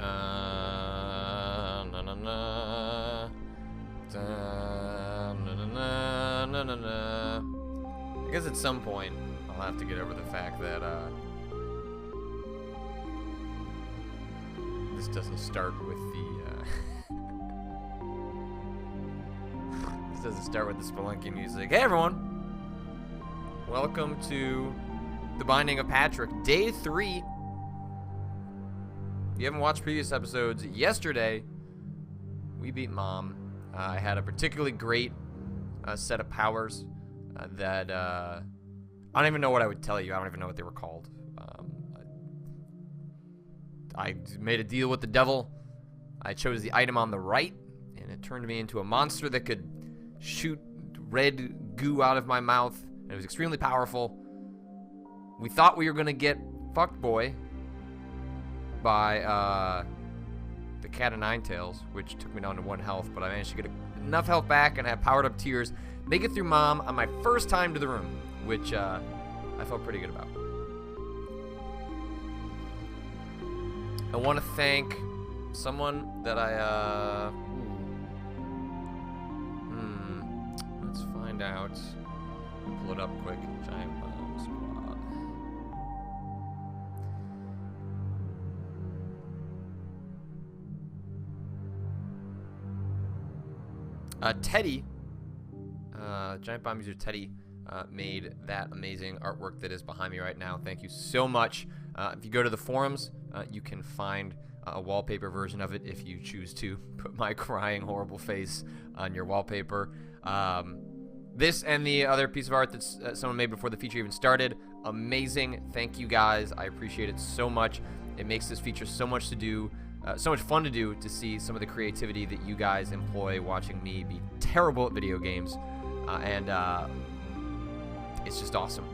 Na na na. Na na na na na na. I guess at some point I'll have to get over the fact that this doesn't start with the this doesn't start with the Spelunky music. Hey everyone, welcome to The Binding of Patrick, Day 3. If you haven't watched previous episodes, yesterday we beat Mom. I had a particularly great set of powers that I don't even know what I would tell you. I don't even know what they were called. I made a deal with the devil. I chose the item on the right, and it turned me into a monster that could shoot red goo out of my mouth. And it was extremely powerful. We thought we were going to get Fuckboy by the Cat of Nine Tails, which took me down to 1 health, but I managed to get enough health back and have powered up tears, make it through Mom on my first time to the room, which I felt pretty good about. I want to thank someone that let's find out. Pull it up quick. Giant Bomb Squad. Teddy, Giant Bomb user Teddy, made that amazing artwork that is behind me right now. Thank you so much. If you go to the forums, you can find a wallpaper version of it if you choose to put my crying horrible face on your wallpaper. This and the other piece of art that someone made before the feature even started, amazing. Thank you guys. I appreciate it so much. It makes this feature so much to do, so much fun to do, to see some of the creativity that you guys employ watching me be terrible at video games, and it's just awesome.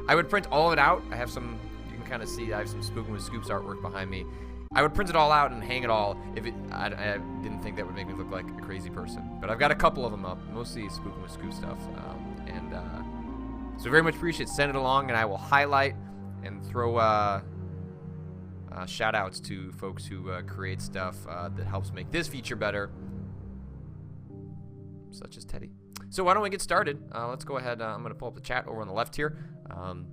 I would print all of it out. I have some, you can kind of see, I have some Spookin' with Scoops artwork behind me. I would print it all out and hang it all. I didn't think that would make me look like a crazy person, but I've got a couple of them up, mostly Spookin' with Scoop stuff, so very much appreciate it. Send it along, and I will highlight and throw shout outs to folks who create stuff that helps make this feature better, such as Teddy. So why don't we get started? Let's go ahead. I'm going to pull up the chat over on the left here. I'm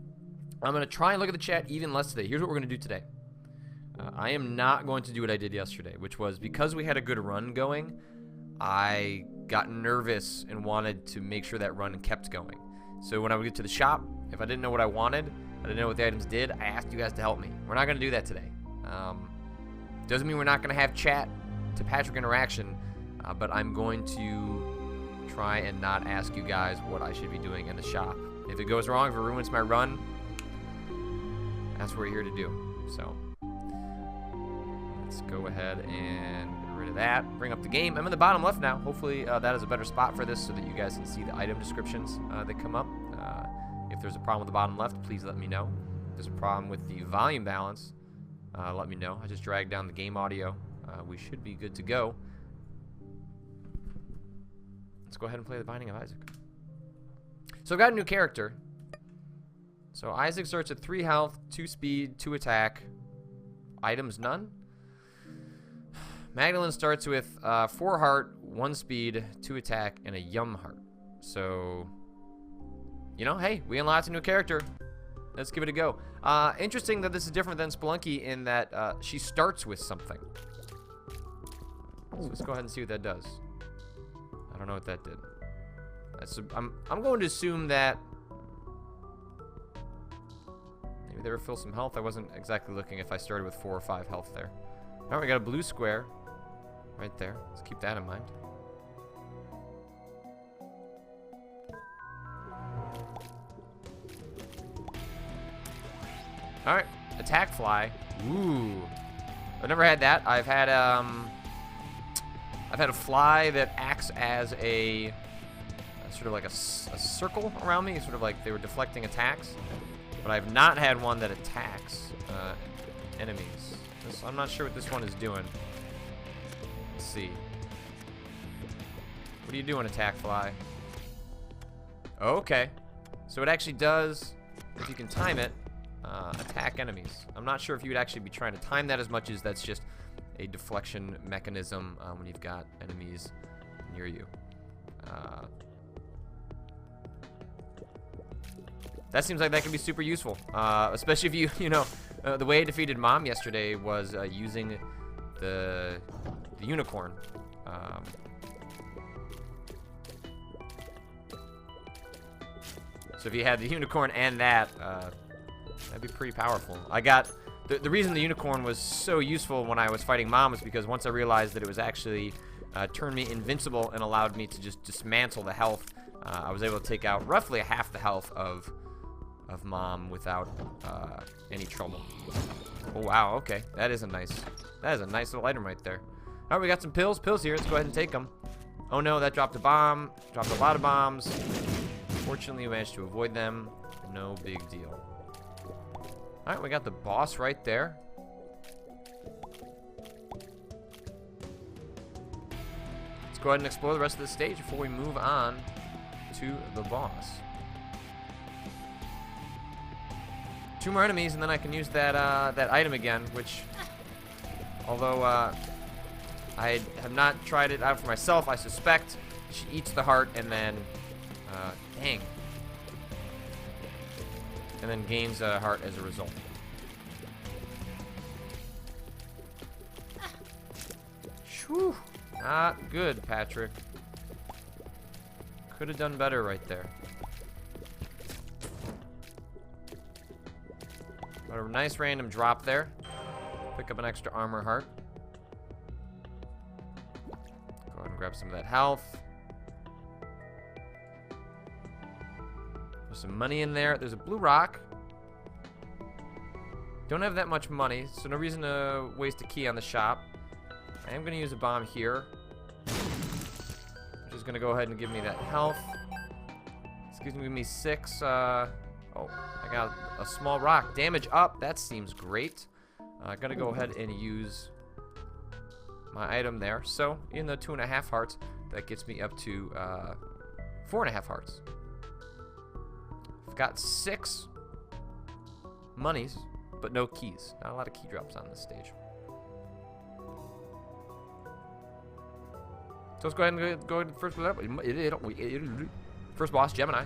going to try and look at the chat even less today. Here's what we're going to do today. I am not going to do what I did yesterday, which was, because we had a good run going, I got nervous and wanted to make sure that run kept going. So when I would get to the shop, if I didn't know what I wanted, I didn't know what the items did, I asked you guys to help me. We're not going to do that today. Doesn't mean we're not going to have chat to Patrick interaction, but I'm going to try and not ask you guys what I should be doing in the shop. If it goes wrong, if it ruins my run, that's what we're here to do. So let's go ahead and get rid of that. Bring up the game. I'm in the bottom left now. Hopefully that is a better spot for this so that you guys can see the item descriptions that come up. If there's a problem with the bottom left, please let me know. If there's a problem with the volume balance, let me know. I just dragged down the game audio. We should be good to go. Let's go ahead and play The Binding of Isaac. So I've got a new character. So Isaac starts at 3 health, 2 speed, 2 attack. Items none. Magdalene starts with 4 heart, 1 speed, 2 attack, and a yum heart. So, you know, hey, we unlocked a new character. Let's give it a go. Interesting that this is different than Spelunky in that she starts with something. So let's go ahead and see what that does. I don't know what that did. I'm going to assume that maybe they refill some health. I wasn't exactly looking if I started with 4 or 5 health there. All right, we got a blue square right there. Let's keep that in mind. All right, attack fly. Ooh, I've never had that. I've had a fly that acts as a sort of like a circle around me, sort of like they were deflecting attacks. But I've not had one that attacks enemies. I'm not sure what this one is doing. Let's see. What are you doing, attack fly? Okay. So it actually does, if you can time it, attack enemies. I'm not sure if you would actually be trying to time that as much as that's just a deflection mechanism when you've got enemies near you. That seems like that can be super useful, especially if you know, the way I defeated Mom yesterday was using the unicorn. So if you had the unicorn and that, that'd be pretty powerful. I got the reason the unicorn was so useful when I was fighting Mom was because once I realized that it was actually turned me invincible and allowed me to just dismantle the health, I was able to take out roughly half the health of Mom without any trouble. Oh wow, okay, that is a nice little item right there. All right, we got some pills here. Let's go ahead and take them. Oh no, that dropped a bomb. Dropped a lot of bombs. Fortunately, we managed to avoid them. No big deal. All right, we got the boss right there. Let's go ahead and explore the rest of the stage before we move on to the boss. 2 more enemies, and then I can use that that item again, which, although I have not tried it out for myself, I suspect she eats the heart and then, dang, and then gains a heart as a result. Whew, not good, Patrick. Could have done better right there. Got a nice random drop there. Pick up an extra armor heart. Go ahead and grab some of that health. There's some money in there. There's a blue rock. Don't have that much money, so no reason to waste a key on the shop. I am going to use a bomb here, which is going to go ahead and give me that health. Excuse me, give me 6. Oh, I got a small rock. Damage up. That seems great. I got to go ahead and use my item there. So, in the 2.5 hearts, that gets me up to 4.5 hearts. I've got 6 monies, but no keys. Not a lot of key drops on this stage. So let's go ahead and go to the first boss, Gemini.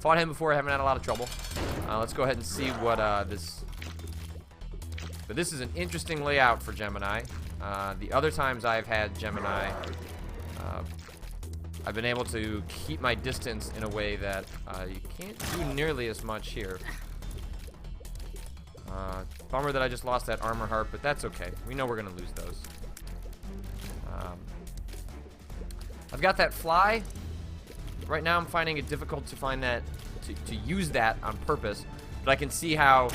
Fought him before, haven't had a lot of trouble. Let's go ahead and see what this... But this is an interesting layout for Gemini. The other times I've had Gemini, I've been able to keep my distance in a way that you can't do nearly as much here. Bummer that I just lost that armor heart, but that's okay. We know we're going to lose those. I've got that fly. Right now I'm finding it difficult to find that, to use that on purpose. But I can see how,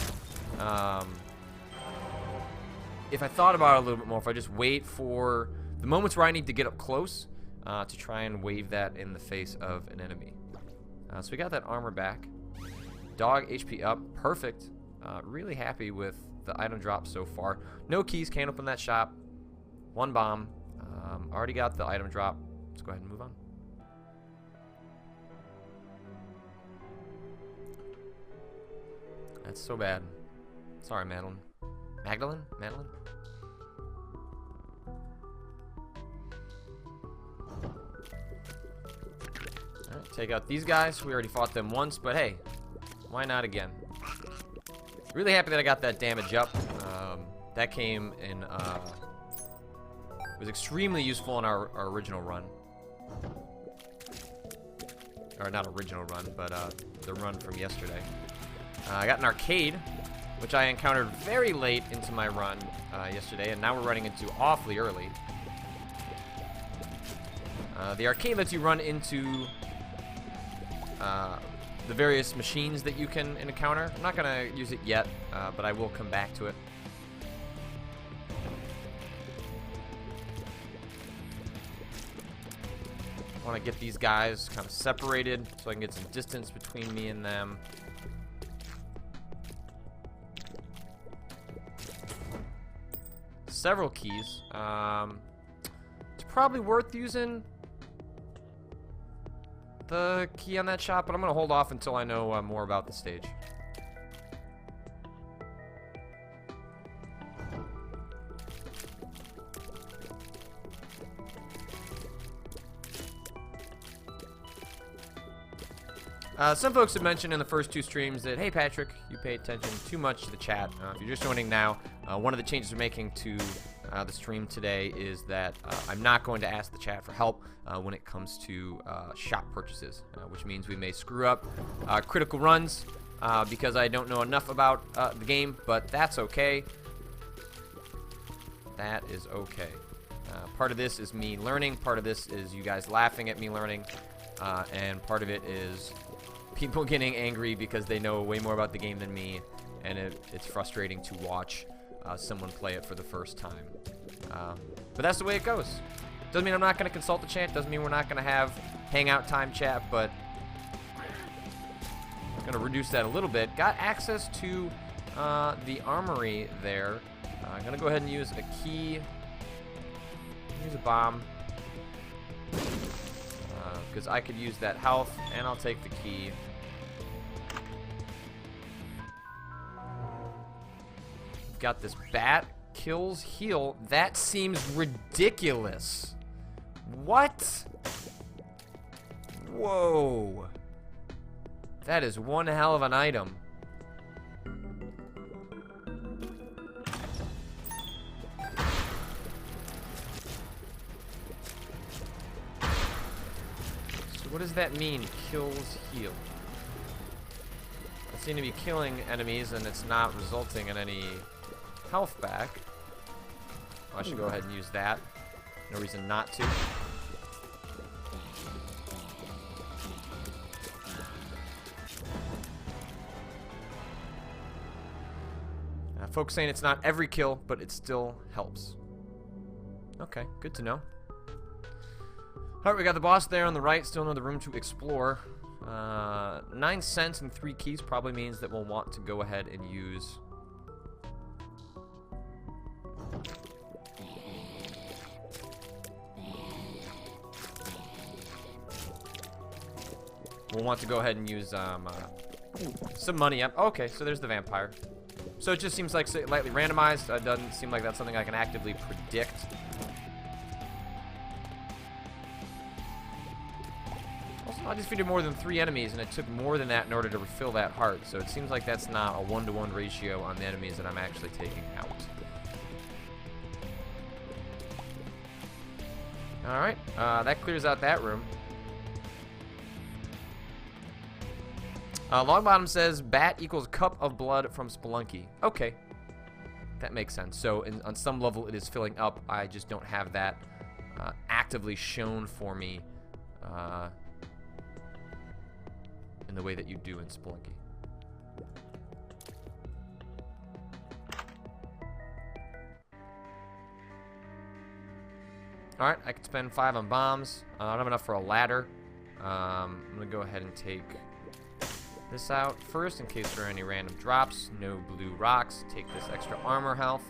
if I thought about it a little bit more, if I just wait for the moments where I need to get up close, to try and wave that in the face of an enemy. So we got that armor back. Dog HP up, perfect. Really happy with the item drop so far. No keys, can't open that shop. 1 bomb. Already got the item drop. Let's go ahead and move on. That's so bad. Sorry, Madeline. Magdalene? Madeline? Alright, take out these guys. We already fought them once, but hey, why not again? Really happy that I got that damage up. That came in, was extremely useful in our original run. Or not original run, but the run from yesterday. I got an arcade, which I encountered very late into my run yesterday, and now we're running into awfully early. The arcade lets you run into the various machines that you can encounter. I'm not going to use it yet, but I will come back to it. I want to get these guys kind of separated so I can get some distance between me and them. Several keys. It's probably worth using the key on that shop, but I'm going to hold off until I know more about the stage. Some folks have mentioned in the first 2 streams that, hey, Patrick, you pay attention too much to the chat. If you're just joining now, one of the changes we're making to the stream today is that I'm not going to ask the chat for help when it comes to shop purchases, which means we may screw up critical runs because I don't know enough about the game, but that's okay. That is okay. Part of this is me learning, part of this is you guys laughing at me learning, and part of it is people getting angry because they know way more about the game than me, and it's frustrating to watch someone play it for the first time. But that's the way it goes. Doesn't mean I'm not going to consult the chat, doesn't mean we're not going to have hangout time chat, but I'm going to reduce that a little bit. Got access to the armory there. I'm going to go ahead and use a key. Use a bomb. Because I could use that health, and I'll take the key. Got this bat, kills, heal. That seems ridiculous. What? Whoa. That is one hell of an item. What does that mean, kills, heal? I seem to be killing enemies and it's not resulting in any health back. Oh, I should go ahead and use that. No reason not to. Folks saying it's not every kill, but it still helps. Okay, good to know. Alright, we got the boss there on the right, still another room to explore. 9 cents and 3 keys probably means that we'll want to go ahead and use... We'll want to go ahead and use some money up. Okay, so there's the vampire. So it just seems like slightly randomized. Doesn't seem like that's something I can actively predict. I defeated more than 3 enemies, and it took more than that in order to refill that heart. So it seems like that's not a 1-to-1 ratio on the enemies that I'm actually taking out. Alright, that clears out that room. Longbottom says, bat equals cup of blood from Spelunky. Okay. That makes sense. So on some level it is filling up. I just don't have that actively shown for me in the way that you do in Spelunky. Alright, I could spend 5 on bombs. I don't have enough for a ladder. I'm going to go ahead and take this out first in case there are any random drops. No blue rocks. Take this extra armor health.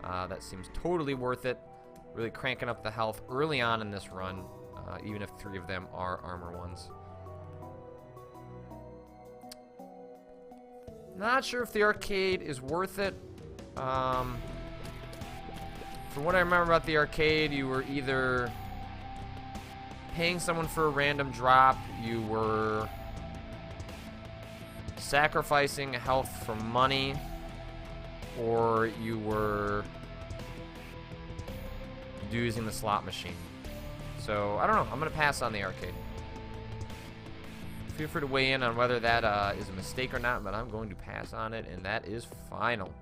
That seems totally worth it. Really cranking up the health early on in this run, even if 3 of them are armor ones. Not sure if the arcade is worth it. From what I remember about the arcade, you were either paying someone for a random drop, you were sacrificing health for money, or you were using the slot machine. So, I don't know. I'm going to pass on the arcade. Feel free to weigh in on whether that is a mistake or not, but I'm going to pass on it, and that is final.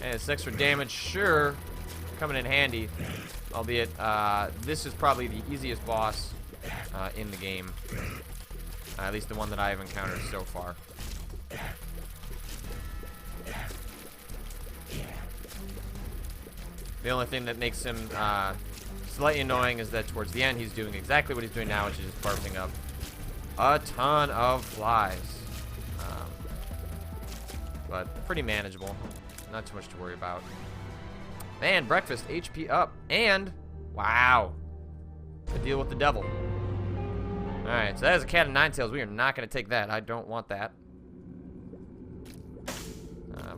And it's extra damage, sure, coming in handy. Albeit, this is probably the easiest boss in the game. At least the one that I have encountered so far. The only thing that makes him slightly annoying is that towards the end he's doing exactly what he's doing now, which is just barfing up a ton of flies. But pretty manageable. Not too much to worry about. Man, breakfast, HP up. And, wow. A deal with the devil. Alright, so that is a cat of nine tails. We are not going to take that. I don't want that.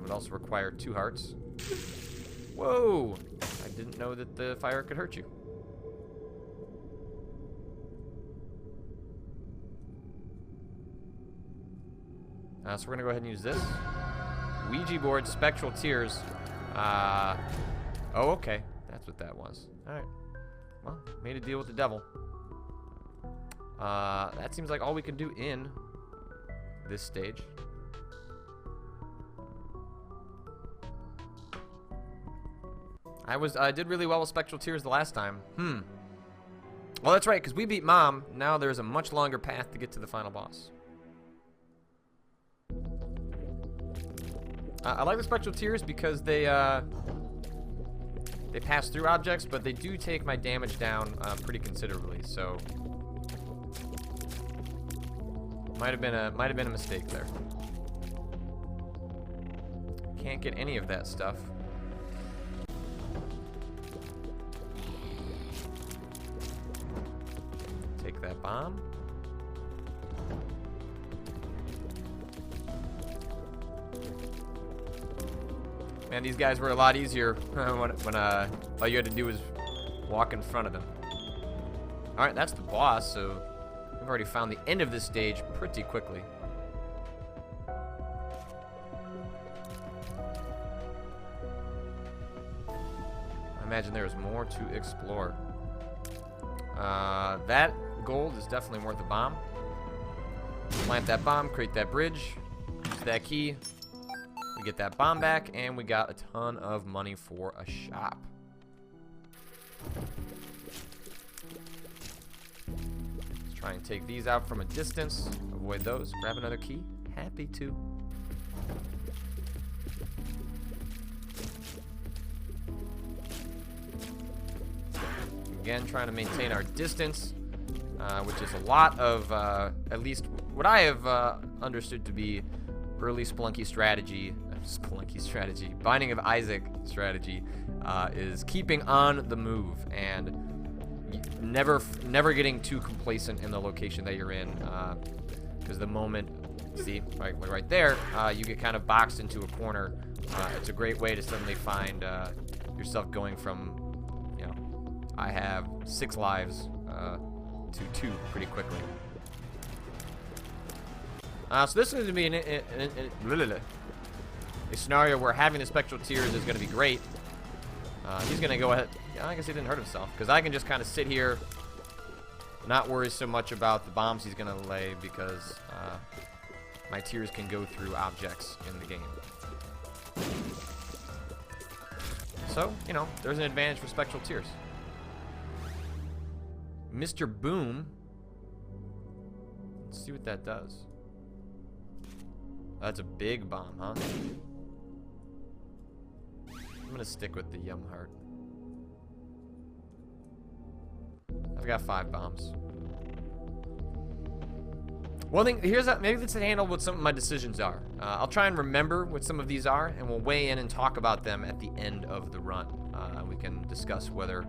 Would also require 2 hearts. Whoa! I didn't know that the fire could hurt you. So we're going to go ahead and use this. Ouija board, spectral tears. Oh, okay. That's what that was. Alright. Well, made a deal with the devil. That seems like all we can do in this stage. I did really well with spectral tears the last time. Well, that's right, because we beat Mom. Now there's a much longer path to get to the final boss. I like the spectral tears because they pass through objects, but they do take my damage down pretty considerably. So might have been a mistake there. Can't get any of that stuff. Take that bomb. Man, these guys were a lot easier when all you had to do was walk in front of them. Alright, that's the boss, so we've already found the end of this stage pretty quickly. I imagine there's more to explore. That gold is definitely worth a bomb. Plant that bomb, create that bridge, use that key. We get that bomb back, and we got a ton of money for a shop. Let's try and take these out from a distance. Avoid those. Grab another key. Happy to. Again, trying to maintain our distance, which is a lot of, at least what I have understood to be early Spelunky strategy. Binding of Isaac strategy is keeping on the move and never getting too complacent in the location that you're in, because the moment, see, right there, you get kind of boxed into a corner. It's a great way to suddenly find yourself going from, you know, I have 6 lives to 2 pretty quickly. So this is going to be a scenario where having the spectral tears is going to be great. He's going to go ahead. Yeah, I guess he didn't hurt himself, because I can just kind of sit here, not worry so much about the bombs he's going to lay, because my tears can go through objects in the game. So, you know, there's an advantage for spectral tears. Mr. Boom. Let's see what that does. That's a big bomb, huh? I'm gonna stick with the Yum Heart. I've got 5 bombs. One thing, maybe let's handle what some of my decisions are. I'll try and remember what some of these are, and we'll weigh in and talk about them at the end of the run. We can discuss whether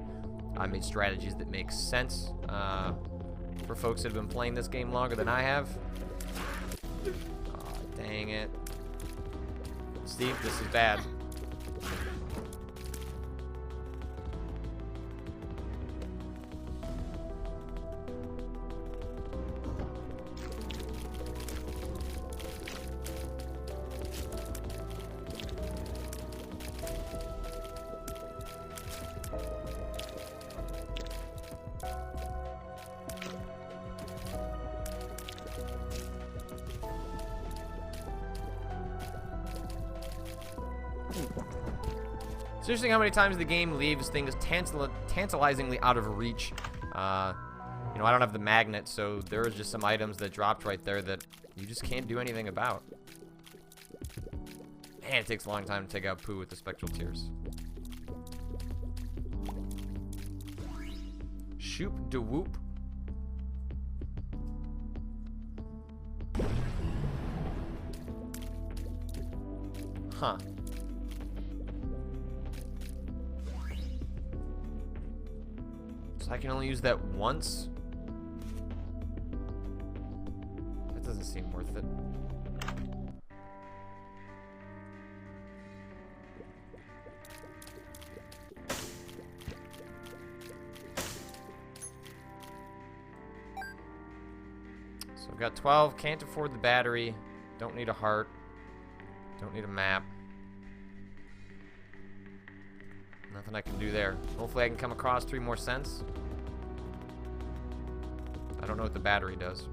I made strategies that make sense for folks that have been playing this game longer than I have. Dang it. Steve, this is bad. It's interesting how many times the game leaves things tantalizingly out of reach. You know, I don't have the magnet, so there are just some items that dropped right there that you just can't do anything about. Man, it takes a long time to take out Pooh with the spectral tears. Shoop de whoop. Huh. So I can only use that once? That doesn't seem worth it. So I've got 12, can't afford the battery, don't need a heart, don't need a map. Nothing I can do there. Hopefully I can come across 3 more cents. I don't know what the battery does.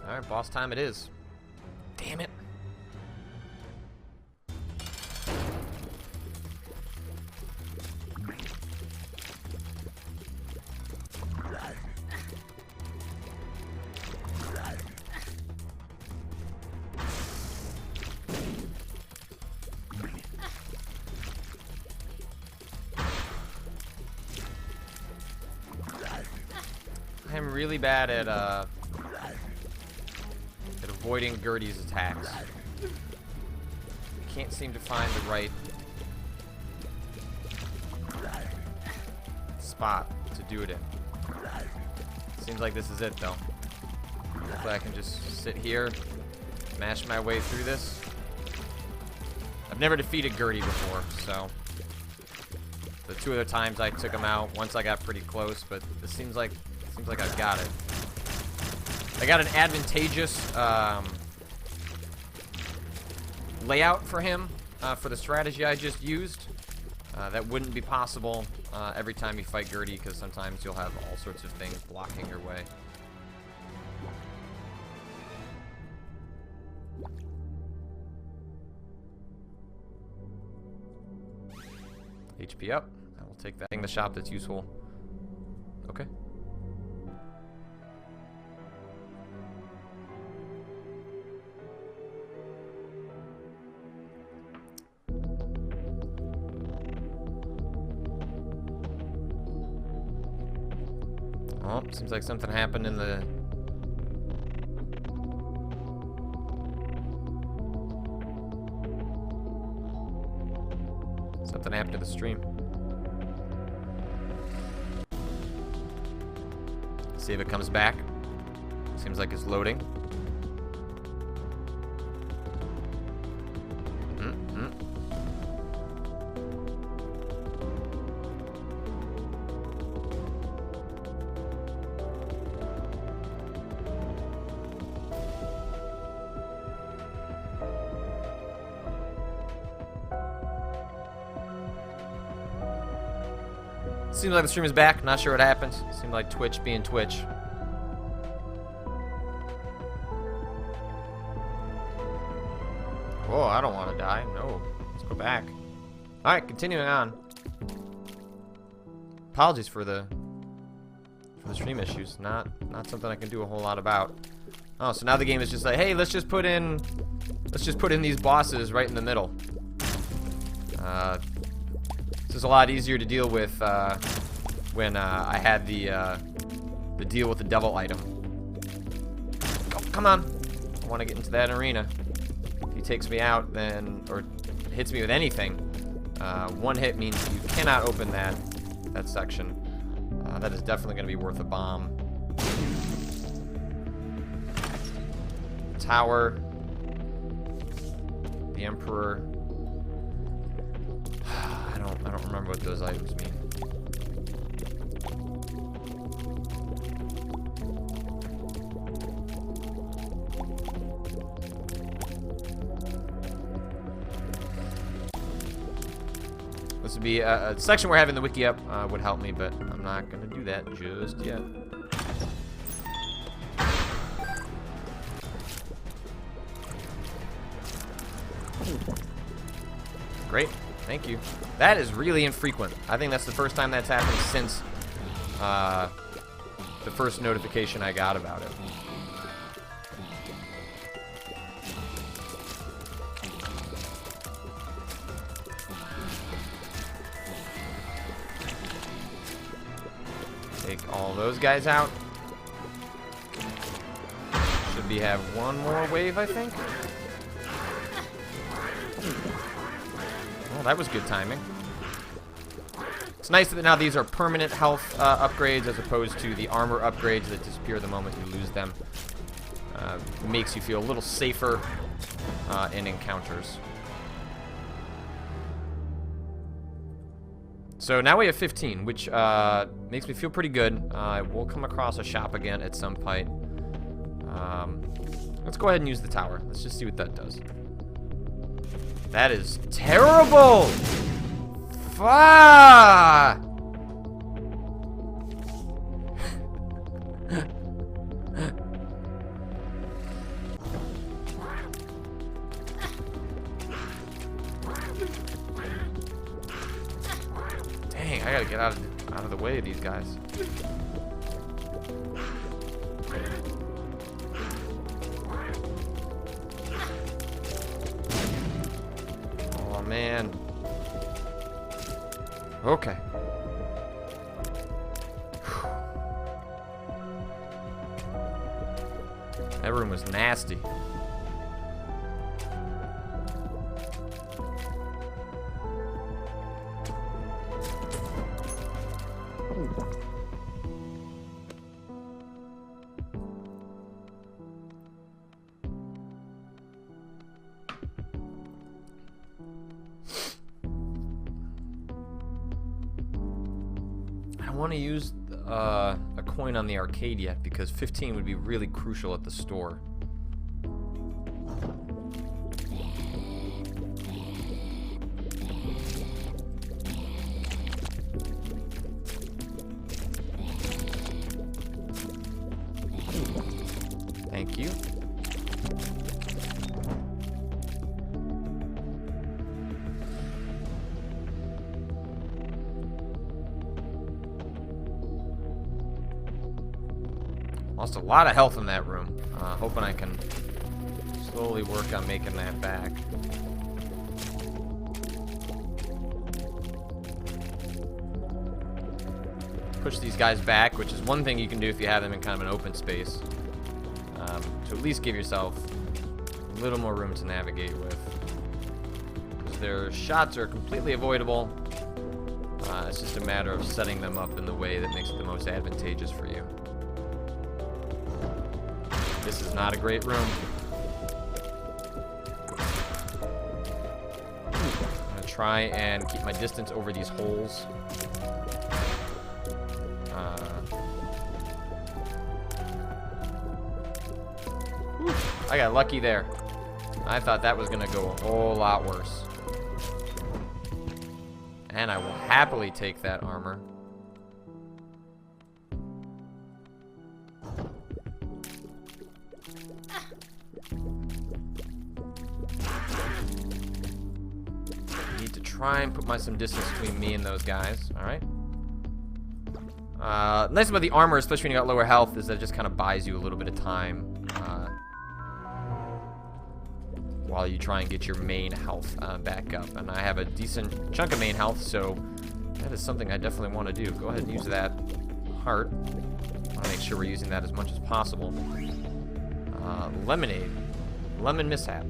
Alright, boss time it is. Damn it. I'm really bad at avoiding Gertie's attacks. Can't seem to find the right spot to do it in. Seems like this is it though. Hopefully I can just sit here, smash my way through this. I've never defeated Gertie before, so the 2 other times I took him out, once I got pretty close, but this seems like I've got it. I got an advantageous layout for him for the strategy I just used. That wouldn't be possible every time you fight Gertie, because sometimes you'll have all sorts of things blocking your way. HP up. I will take that in the shop that's useful. Okay. Oh, seems like something happened in the... Something happened to the stream. See if it comes back. Seems like it's loading. Seems like the stream is back. Not sure what happened. Seemed like Twitch being Twitch. Oh, I don't want to die. No. Let's go back. Alright, continuing on. Apologies for the stream issues. Not something I can do a whole lot about. Oh, so now the game is just like, hey, let's just put in these bosses right in the middle. This is a lot easier to deal with when I had the deal with the devil item. Oh, come on! I want to get into that arena. If he takes me out, then or hits me with anything, 1 hit means you cannot open that section. That is definitely going to be worth a bomb. Tower, the Emperor. I don't remember what those items mean. This would be a section where having the wiki up would help me, but I'm not going to do that just yet. Great. Thank you. That is really infrequent. I think that's the first time that's happened since the first notification I got about it. Take all those guys out. Should we have one more wave, I think? Well, that was good timing. It's nice that now these are permanent health upgrades as opposed to the armor upgrades that disappear the moment you lose them. Makes you feel a little safer in encounters. So now we have 15, which makes me feel pretty good. We'll come across a shop again at some point. Let's go ahead and use the tower. Let's just see what that does. That is terrible! Fuck! Dang, I gotta get out of the way of these guys. Oh man. Okay. That room was nasty. I don't want to use a coin on the arcade yet because 15 would be really crucial at the store. Thank you. Lost a lot of health in that room. Hoping I can slowly work on making that back. Push these guys back, which is one thing you can do if you have them in kind of an open space. To at least give yourself a little more room to navigate with. Because their shots are completely avoidable. It's just a matter of setting them up in the way that makes it the most advantageous for you. This is not a great room. I'm gonna try and keep my distance over these holes. I got lucky there. I thought that was gonna go a whole lot worse. And I will happily take that armor. Need to try and put some distance between me and those guys. Alright. Nice about the armor, especially when you got lower health, is that it just kind of buys you a little bit of time while you try and get your main health back up. And I have a decent chunk of main health, so that is something I definitely want to do. Go ahead and use that heart. I want to make sure we're using that as much as possible. Lemonade. Lemon mishap.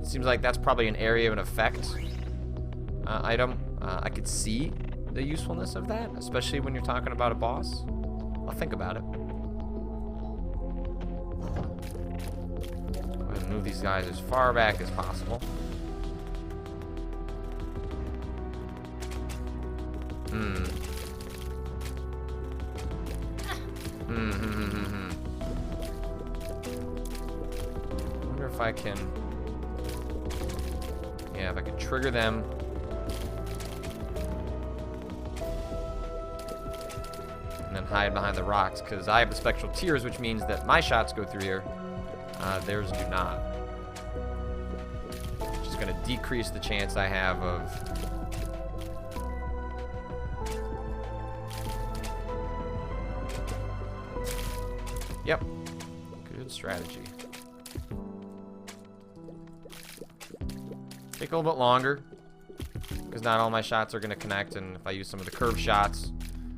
Seems like that's probably an area of an effect item. I could see the usefulness of that, especially when you're talking about a boss. I'll think about it. Go ahead and move these guys as far back as possible. I wonder if I can... Yeah, if I can trigger them. And then hide behind the rocks, because I have the spectral tears, which means that my shots go through here. Theirs do not. Which is going to decrease the chance I have of... Yep. Good strategy. Take a little bit longer. because not all my shots are going to connect, and if I use some of the curved shots,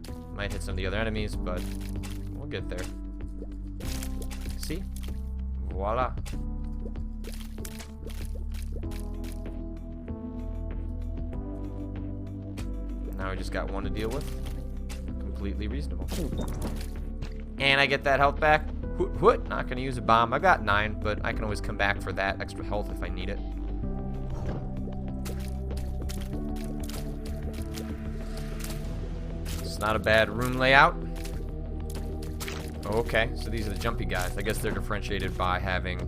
I might hit some of the other enemies, but we'll get there. See? Voila. Now we just got one to deal with. Completely reasonable. And I get that health back. Not gonna use a bomb. I've got 9, but I can always come back for that extra health if I need it. It's not a bad room layout. Okay, so these are the jumpy guys. I guess they're differentiated by having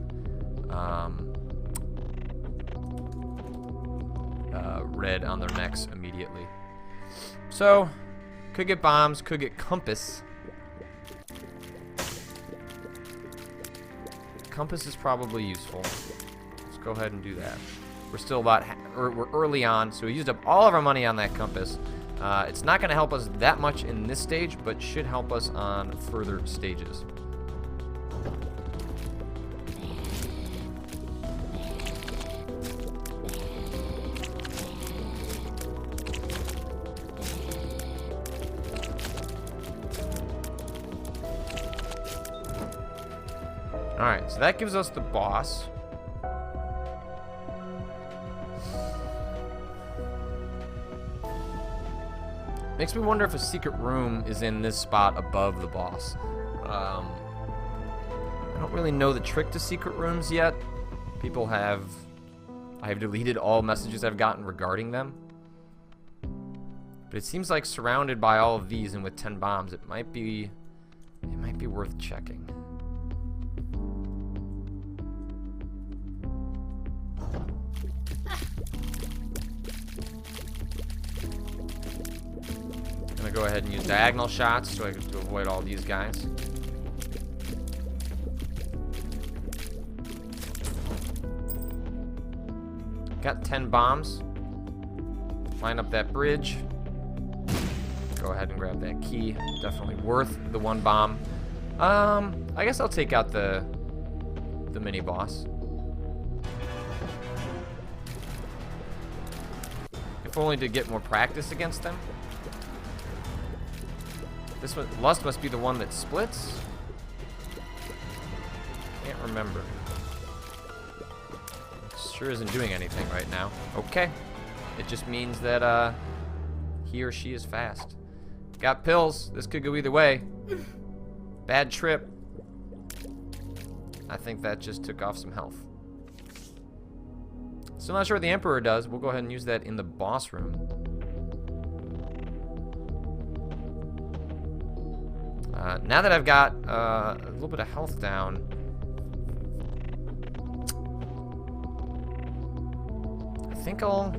red on their necks immediately. So, could get bombs, could get compass. Compass is probably useful. Let's go ahead and do that. We're still about, we're early on, so we used up all of our money on that compass. It's not going to help us that much in this stage, but should help us on further stages. Alright, so that gives us the boss. Makes me wonder if a secret room is in this spot above the boss. I don't really know the trick to secret rooms yet. I have deleted all messages I've gotten regarding them. But it seems like surrounded by all of these and with 10 bombs, it might be worth checking. I'm gonna go ahead and use diagonal shots so I can to avoid all these guys. Got 10 bombs. Line up that bridge. Go ahead and grab that key. Definitely worth the 1 bomb. I guess I'll take out the mini boss. If only to get more practice against them. This one, Lust must be the one that splits? Can't remember. Sure isn't doing anything right now. Okay. It just means that he or she is fast. Got pills. This could go either way. Bad trip. I think that just took off some health. Still not sure what the Emperor does. We'll go ahead and use that in the boss room. Now that I've got a little bit of health down, I think I'll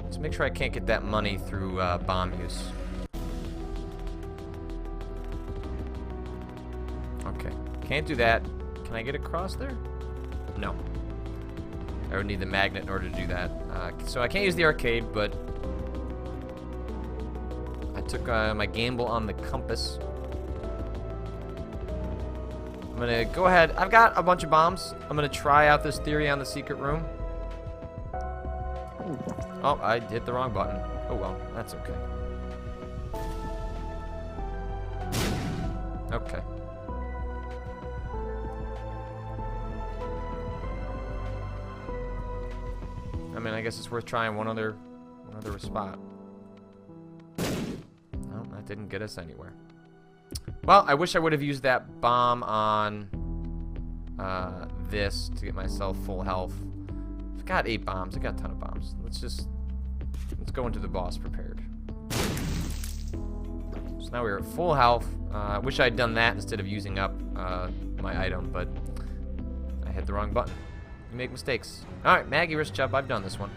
let's make sure I can't get that money through bomb use. Okay, can't do that. Can I get across there? No. I would need the magnet in order to do that. So I can't use the arcade, but I took my gamble on the compass. I'm gonna go ahead. I've got a bunch of bombs. I'm gonna try out this theory on the secret room. Oh, I hit the wrong button. Oh well, that's okay. Okay. I mean, I guess it's worth trying one other spot. No, that didn't get us anywhere. Well, I wish I would have used that bomb on this to get myself full health. I've got 8 bombs. I got a ton of bombs. Let's go into the boss prepared. So now we're at full health. I wish I had done that instead of using up my item, but I hit the wrong button. You make mistakes. Alright, Maggy, wrist chub. I've done this one.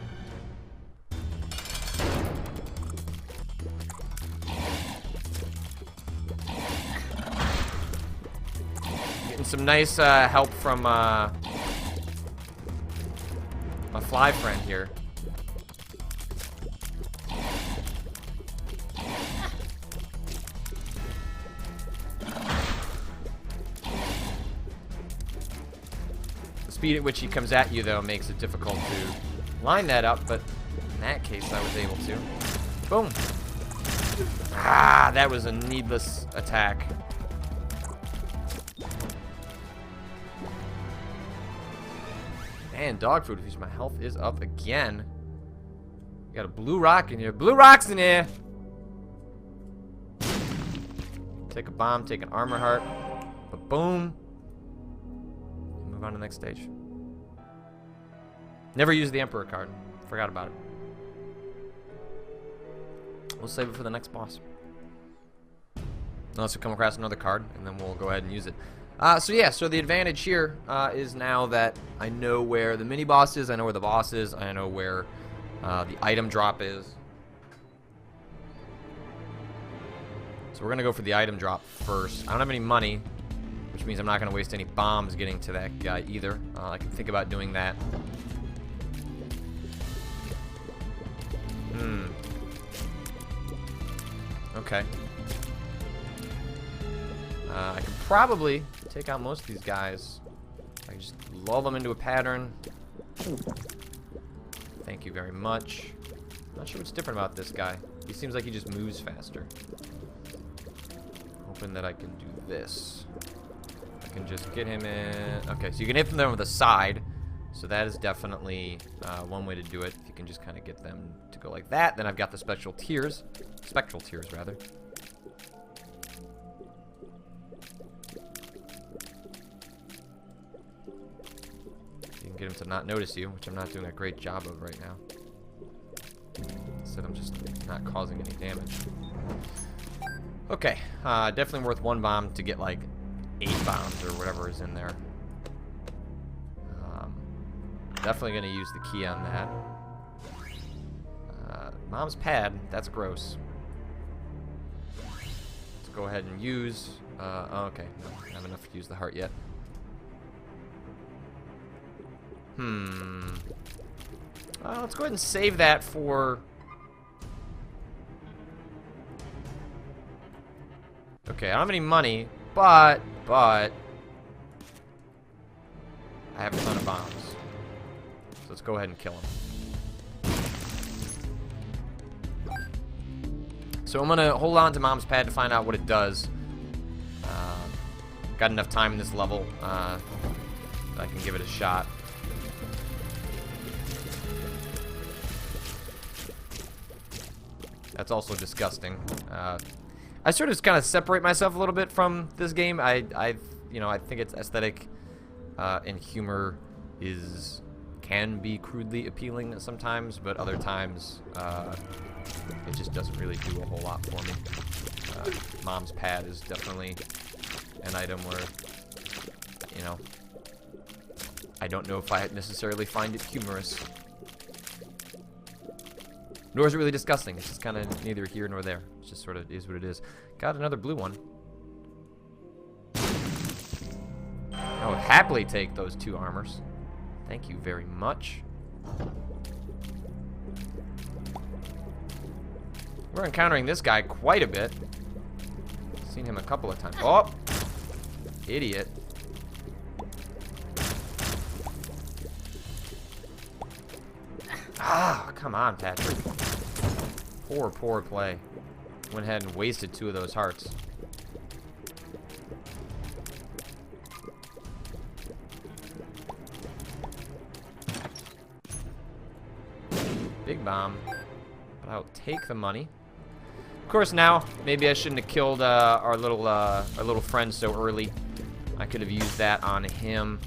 Getting some nice help from my fly friend here. The speed at which he comes at you, though, makes it difficult to line that up, but in that case I was able to. Boom. Ah, that was a needless attack. Man, dog food. My health is up again. Got a blue rock in here. Blue rocks in here. Take a bomb, take an armor heart. Ba-boom. Move on to the next stage. Never used the Emperor card. Forgot about it. We'll save it for the next boss. Unless we come across another card, and then we'll go ahead and use it. So yeah, so the advantage here is now that I know where the mini-boss is, I know where the boss is, I know where the item drop is. So we're going to go for the item drop first. I don't have any money, which means I'm not going to waste any bombs getting to that guy either. I can think about doing that. Okay. I can probably take out most of these guys. I just lull them into a pattern. Thank you very much. Not sure what's different about this guy. He seems like he just moves faster. Hoping that I can do this. I can just get him in. Okay, so you can hit them with a side. So that is definitely one way to do it. If you can just kind of get them to go like that, then I've got the spectral tears rather. You can get him to not notice you, which I'm not doing a great job of right now. Instead, I'm just not causing any damage. Okay, definitely worth one bomb to get like 8 bombs or whatever is in there. Definitely going to use the key on that. Mom's pad, that's gross. Let's go ahead and use... oh, okay, no, I don't have enough to use the heart yet. Let's go ahead and save that for... Okay, I don't have any money, but I have a ton of bombs. So let's go ahead and kill him. So I'm gonna hold on to Mom's pad to find out what it does. Got enough time in this level that I can give it a shot. That's also disgusting. I sort of kind of separate myself a little bit from this game. I think its aesthetic and humor can be crudely appealing sometimes, but other times it just doesn't really do a whole lot for me. Mom's pad is definitely an item where, I don't know if I necessarily find it humorous. Nor is it really disgusting. It's just kind of neither here nor there. It just sort of is what it is. Got another blue one. I would happily take those 2 armors. Thank you very much. We're encountering this guy quite a bit. Seen him a couple of times. Oh! Idiot. Ah, come on, Patrick. Poor play. Went ahead and wasted 2 of those hearts. Big bomb. But I'll take the money. Of course, now maybe I shouldn't have killed our little friend so early. I could have used that on him.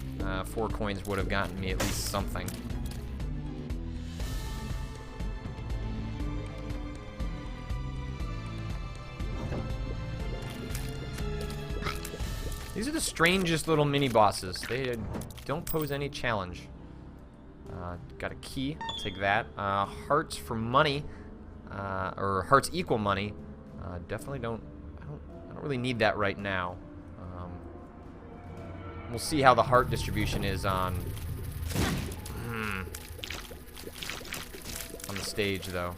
4 coins would have gotten me at least something. These are the strangest little mini bosses. They don't pose any challenge. Got a key. I'll take that. Hearts for money, or hearts equal money. Definitely don't. I don't really need that right now. We'll see how the heart distribution is on the stage, though.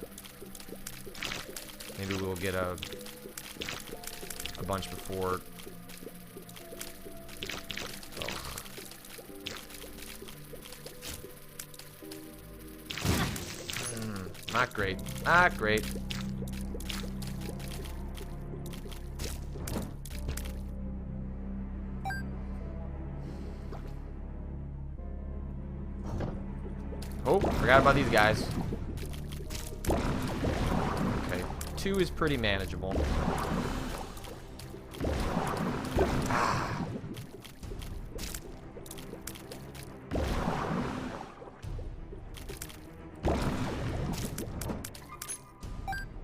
Maybe we'll get a bunch before. Not great. Not great. Oh, forgot about these guys. Okay, 2 is pretty manageable.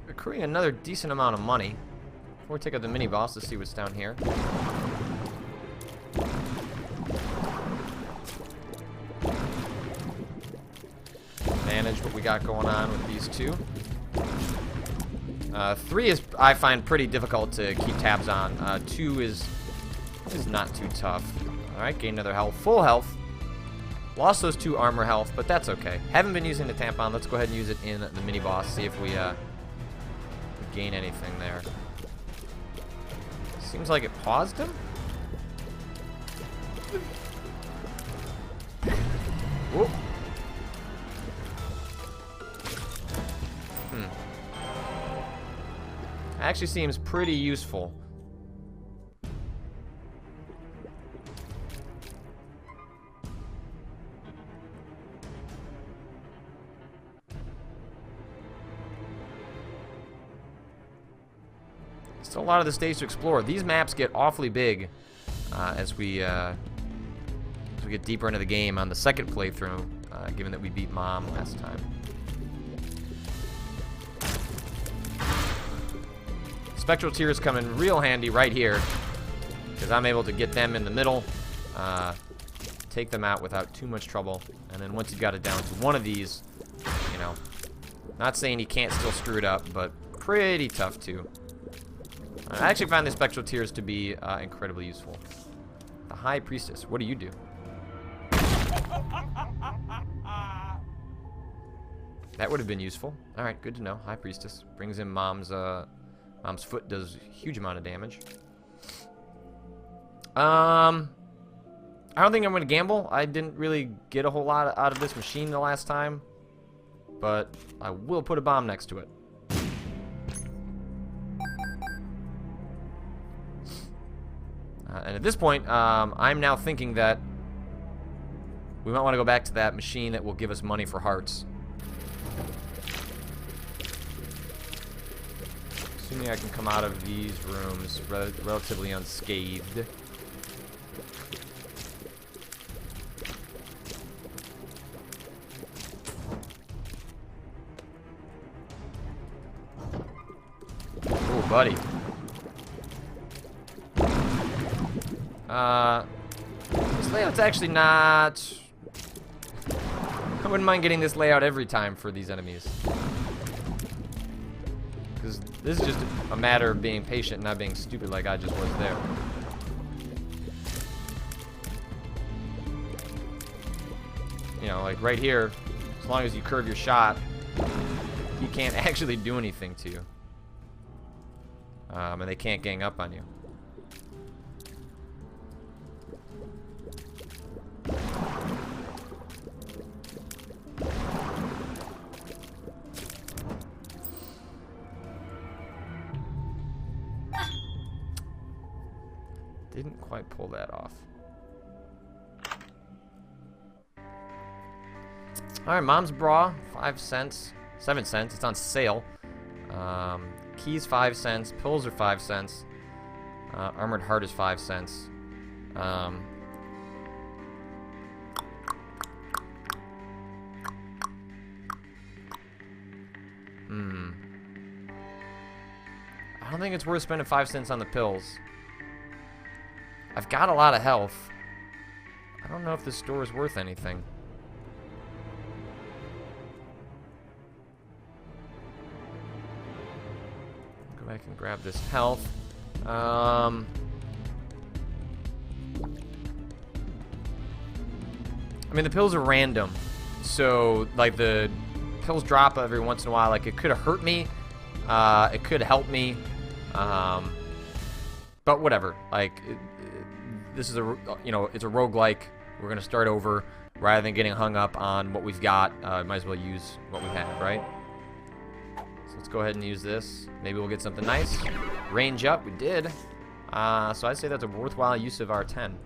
Accruing another decent amount of money. Before we take out the mini boss to see what's down here. Manage what we got going on with these 2. 3 is, I find, pretty difficult to keep tabs on. 2 is not too tough. Alright, gain another health. Full health. Lost those 2 armor health, but that's okay. Haven't been using the tampon. Let's go ahead and use it in the mini boss. See if we gain anything there. Seems like it paused him. Whoop. Actually seems pretty useful. Still a lot of the stage to explore. These maps get awfully big as we get deeper into the game on the second playthrough, given that we beat Mom last time. Spectral Tears come in real handy right here, because I'm able to get them in the middle, take them out without too much trouble, and then once you got it down to one of these, you know, not saying you can't still screw it up, but pretty tough too. I actually find the Spectral Tears to be incredibly useful. The High Priestess, what do you do? That would have been useful. Alright, good to know. High Priestess. Brings in Mom's foot, does a huge amount of damage. I don't think I'm going to gamble. I didn't really get a whole lot out of this machine the last time. But I will put a bomb next to it. And at this point, I'm now thinking that we might want to go back to that machine that will give us money for hearts. Assuming I can come out of these rooms relatively unscathed. Oh, buddy. This layout's actually not... I wouldn't mind getting this layout every time for these enemies. Because this is just a matter of being patient and not being stupid like I just was there. You know, like right here, as long as you curve your shot, he can't actually do anything to you. And they can't gang up on you. Didn't quite pull that off. Alright, Mom's Bra, 5 cents. 7 cents, it's on sale. Keys, 5 cents. Pills are 5 cents. Armored Heart is 5 cents. I don't think it's worth spending 5 cents on the pills. I've got a lot of health. I don't know if this store is worth anything. Go back and grab this health. I mean, the pills are random. So, like, the pills drop every once in a while. Like, it could have hurt me. It could help me. But whatever. Like... This is a, you know, it's a roguelike. We're going to start over rather than getting hung up on what we've got. Might as well use what we have, right? Let's go ahead and use this. Maybe we'll get something nice. Range up, we did. So I'd say that's a worthwhile use of our 10.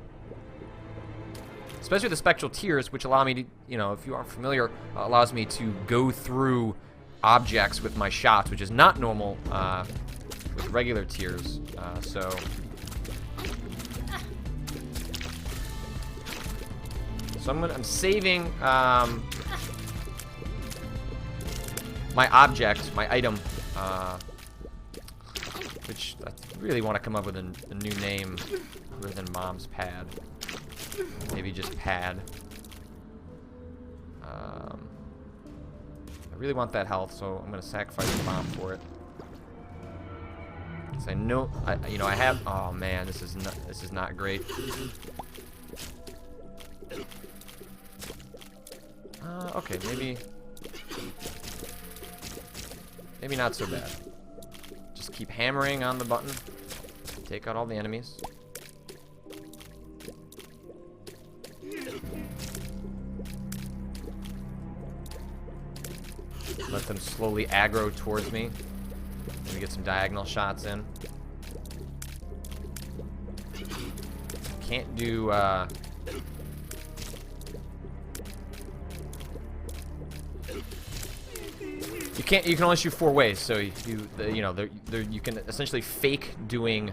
Especially the spectral tears, which allow me to, you know, if you aren't familiar, allows me to go through objects with my shots, which is not normal with regular tears. So I'm saving my object, my item, which I really want to come up with a new name other than Mom's Pad. Maybe just Pad. I really want that health, so I'm gonna sacrifice the bomb for it. Cause I know, you know, I have. Oh man, this is not great. Okay, maybe not so bad. Just keep hammering on the button. Take out all the enemies. Let them slowly aggro towards me. Maybe get some diagonal shots in. Can't do you can only shoot 4 ways, so you can essentially fake doing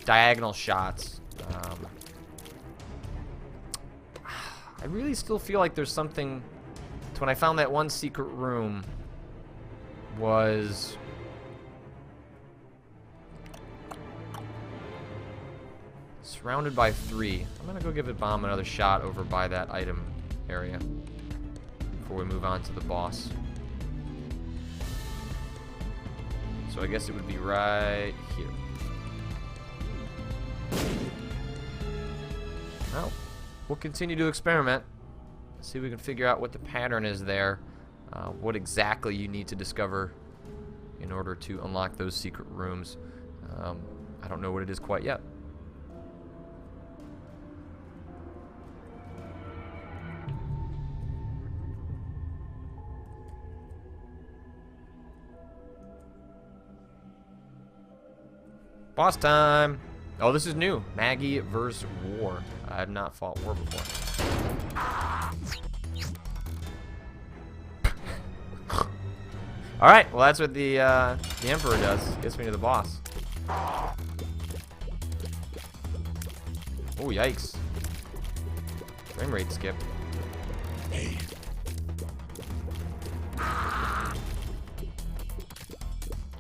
diagonal shots. I really still feel like there's something to when I found that one secret room was surrounded by 3. I'm gonna go give the bomb another shot over by that item area before we move on to the boss. So I guess it would be right here. Well, we'll continue to experiment. See if we can figure out what the pattern is there. What exactly you need to discover in order to unlock those secret rooms. I don't know what it is quite yet. Boss time! Oh, this is new. Maggy vs. War. I have not fought War before. Alright, well that's what the Emperor does. Gets me to the boss. Oh, yikes. Frame rate skip. Hey.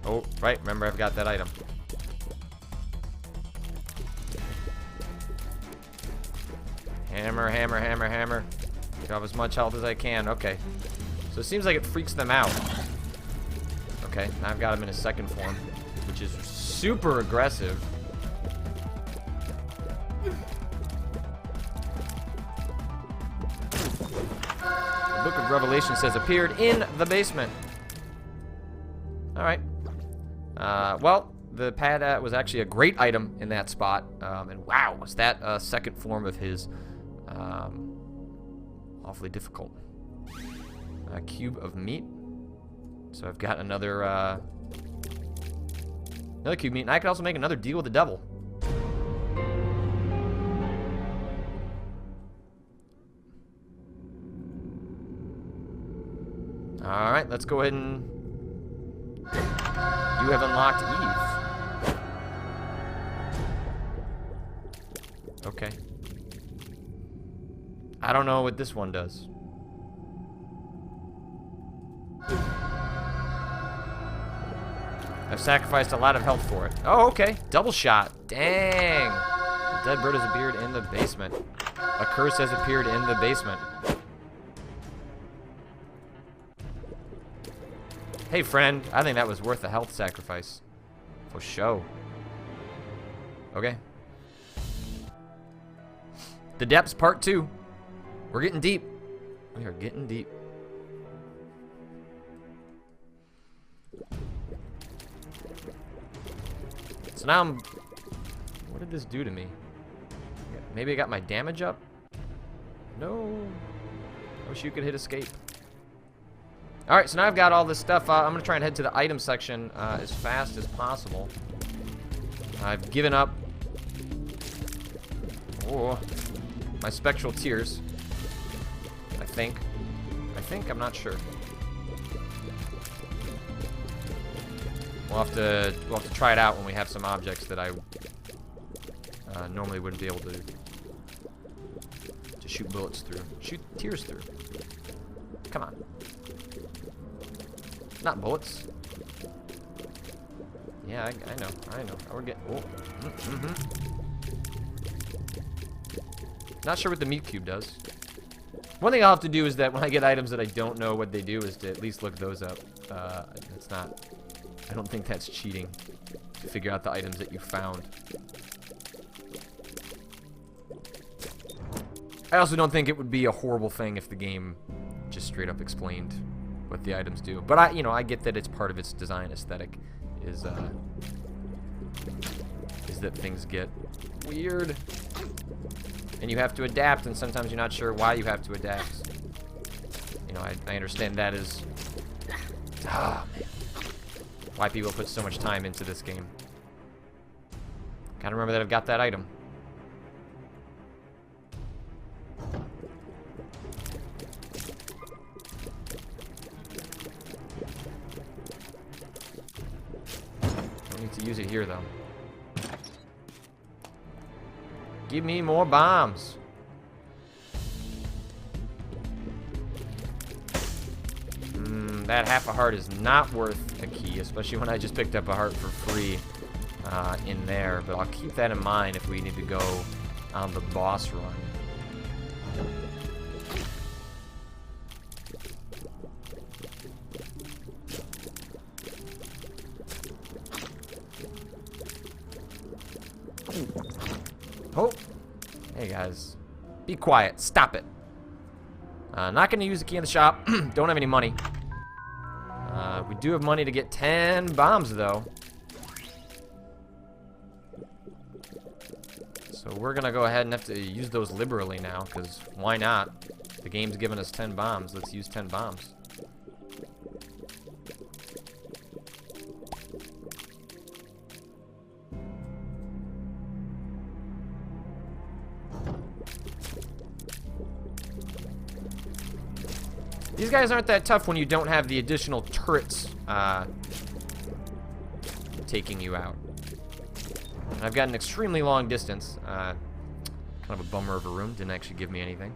Oh, right, remember I've got that item. Hammer, hammer, hammer, hammer. Drop as much health as I can. Okay. So it seems like it freaks them out. Okay, now I've got him in his second form, which is super aggressive. The Book of Revelation says appeared in the basement. Alright. Well, the pad was actually a great item in that spot. And wow, was that a second form of his awfully difficult. A cube of meat. So I've got another cube of meat, and I could also make another deal with the devil. All right, let's go ahead and you have unlocked Eve. Okay. I don't know what this one does. I've sacrificed a lot of health for it. Oh, okay. Double shot. Dang. A dead bird has appeared in the basement. A curse has appeared in the basement. Hey, friend. I think that was worth the health sacrifice. For show. Okay. The Depths Part 2. We're getting deep. We are getting deep. So now I'm... What did this do to me? Maybe I got my damage up? No. I wish you could hit escape. Alright, so now I've got all this stuff. I'm going to try and head to the item section as fast as possible. I've given up my spectral tears. I think, I'm not sure. We'll have to try it out when we have some objects that I normally wouldn't be able to shoot bullets through. Shoot tears through. Come on. Not bullets. Yeah, I know. We're getting... Oh. Not sure what the meat cube does. One thing I'll have to do is that when I get items that I don't know what they do is to at least look those up. It's not... I don't think that's cheating to figure out the items that you found. I also don't think it would be a horrible thing if the game just straight up explained what the items do. But I get that it's part of its design aesthetic is that things get weird and you have to adapt, and sometimes you're not sure why you have to adapt. I understand that is man, why people put so much time into this game. Gotta remember that I've got that item. Don't need to use it here though. Give me more bombs. That half a heart is not worth a key, especially when I just picked up a heart for free in there. But I'll keep that in mind if we need to go on the boss run. Oh, hey guys, be quiet. Stop it. Not gonna use the key in the shop. Don't have any money. We do have money to get 10 bombs though. So we're gonna go ahead and have to use those liberally now, because why not? The game's giving us 10 bombs. Let's use 10 bombs. These guys aren't that tough when you don't have the additional turrets taking you out. And I've got an extremely long distance. Kind of a bummer of a room. Didn't actually give me anything.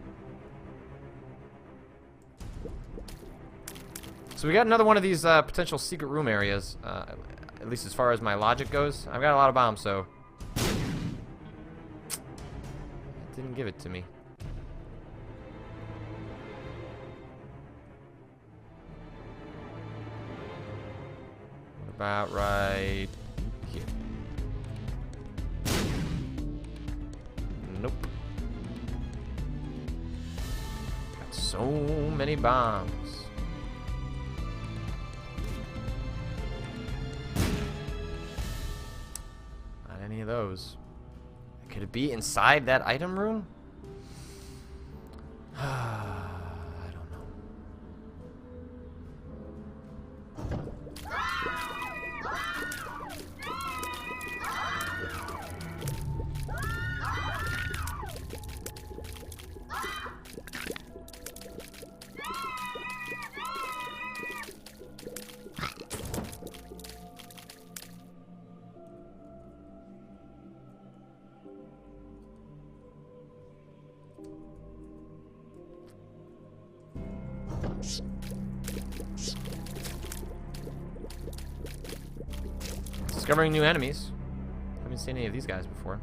So we got another one of these potential secret room areas. At least as far as my logic goes. I've got a lot of bombs, so... It didn't give it to me. About right here. Nope. Got so many bombs. Not any of those. Could it be inside that item room? I don't know. Discovering new enemies. Haven't seen any of these guys before.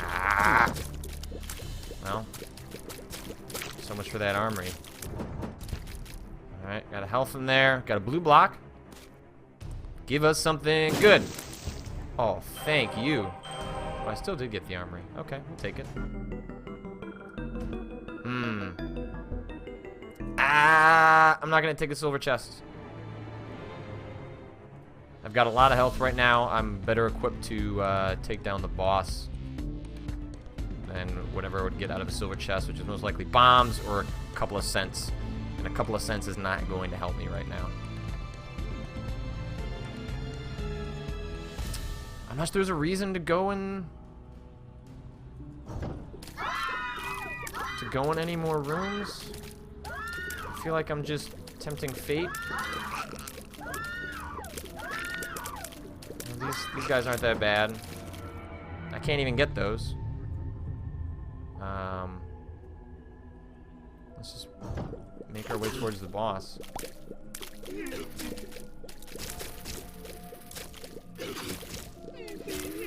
Ah! Well, so much for that armory. Alright, got a health in there. Got a blue block. Give us something good. Oh, thank you. Oh, I still did get the armory. Okay, we'll take it. I'm not gonna take a silver chest. I've got a lot of health right now. I'm better equipped to take down the boss and whatever I would get out of a silver chest, which is most likely bombs or a couple of cents. And a couple of cents is not going to help me right now. Unless there's a reason to go in any more rooms. I feel like I'm just tempting fate. These guys aren't that bad. I can't even get those. Let's just make our way towards the boss.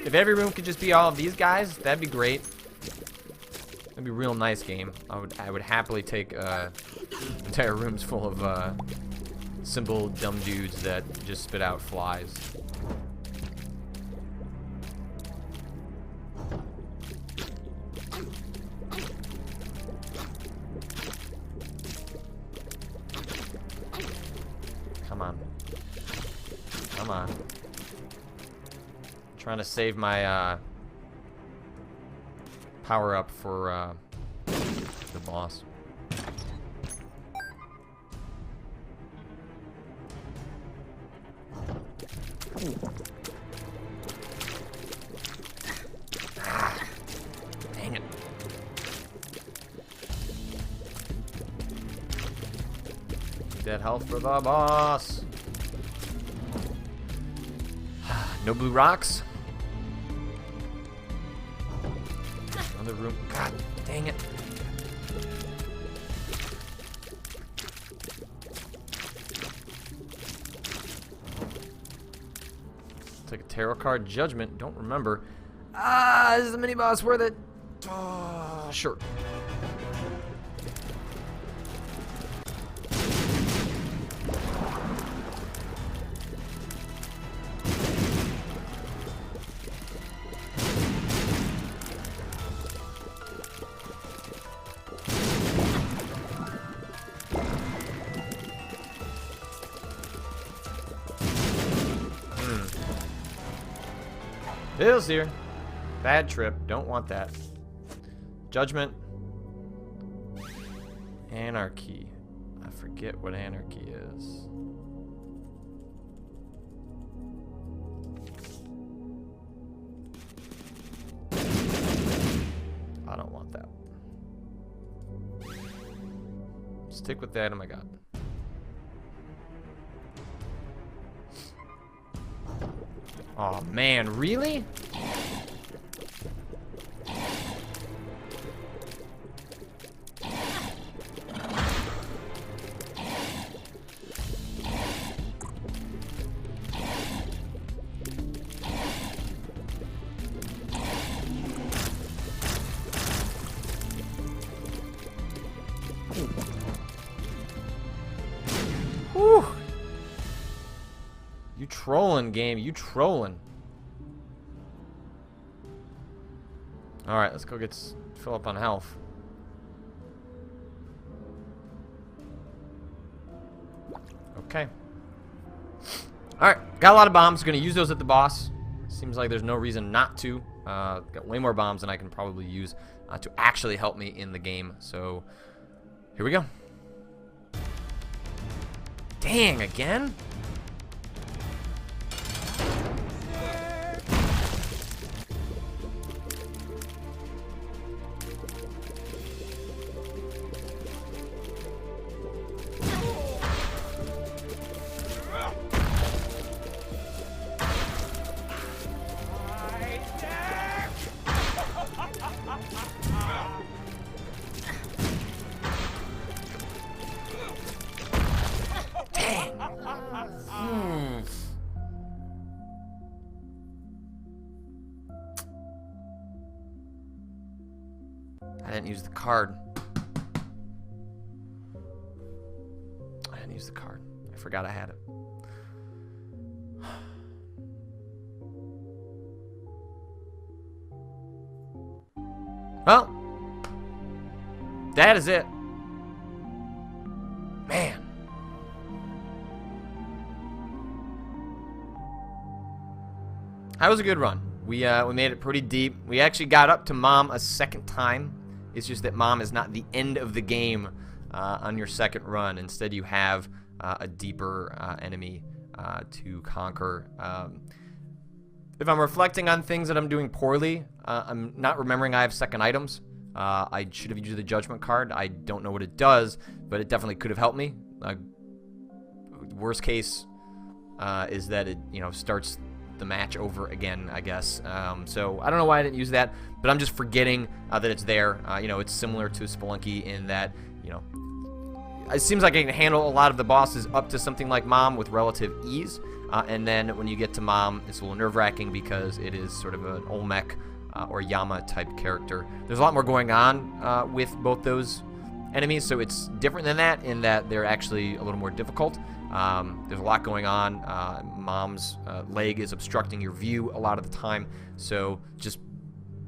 If every room could just be all of these guys, that'd be great. That'd be a real nice game. I would happily take entire rooms full of simple dumb dudes that just spit out flies. Come on. Come on. Trying to save my power up for the boss. Ah, dang it. Dead health for the boss. No blue rocks. Another room. God dang it. Take a tarot card. Judgment. Don't remember. Is the mini boss worth it? Sure. Bill's here. Bad trip. Don't want that. Judgment. Anarchy. I forget what anarchy is. I don't want that. Stick with that. Oh my god. Oh man, really? Whew. You trolling, game. You trolling. Alright, let's go fill up on health. Okay. Alright, got a lot of bombs. Gonna use those at the boss. Seems like there's no reason not to. Got way more bombs than I can probably use to actually help me in the game. So, here we go. Dang, again? I didn't use the card. I didn't use the card. I forgot I had it. Well, that is it. Man. That was a good run. We made it pretty deep. We actually got up to Mom a second time. It's just that Mom is not the end of the game on your second run. Instead, you have a deeper enemy to conquer. If I'm reflecting on things that I'm doing poorly, I'm not remembering I have second items. I should have used the judgment card. I don't know what it does, but it definitely could have helped me. Worst case is that it starts the match over again, I guess. So I don't know why I didn't use that, but I'm just forgetting that it's there. It's similar to Spelunky in that it seems like I can handle a lot of the bosses up to something like Mom with relative ease, and then when you get to Mom, it's a little nerve-wracking because it is sort of an Olmec or Yama type character. There's a lot more going on with both those enemies, so it's different than that in that they're actually a little more difficult. There's a lot going on. Mom's leg is obstructing your view a lot of the time, so just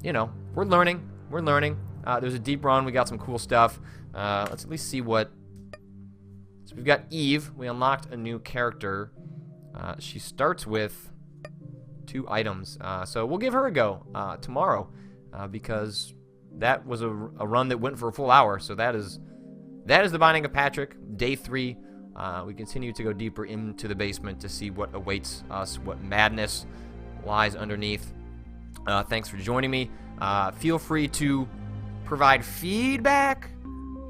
we're learning. There's a deep run. We got some cool stuff. Let's at least see what. So we've got Eve. We unlocked a new character. She starts with 2 items, so we'll give her a go tomorrow because that was a run that went for a full hour. So that is the Binding of Patrick, day 3. We continue to go deeper into the basement to see what awaits us, what madness lies underneath. Thanks for joining me. Feel free to provide feedback,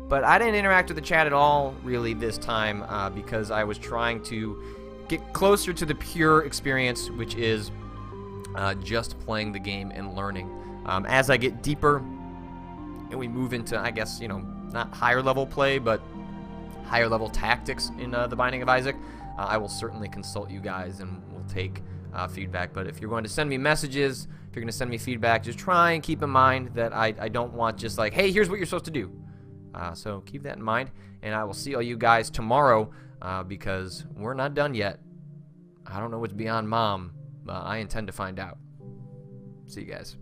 but I didn't interact with the chat at all really this time because I was trying to get closer to the pure experience, which is just playing the game and learning. As I get deeper and we move into, I guess, not higher level play, but higher level tactics in the Binding of Isaac, I will certainly consult you guys and we'll take feedback. But if you're going to send me messages, if you're going to send me feedback, just try and keep in mind that I don't want just like, hey, here's what you're supposed to do. So keep that in mind, and I will see all you guys tomorrow because we're not done yet. I don't know what's beyond Mom, but I intend to find out. See you guys.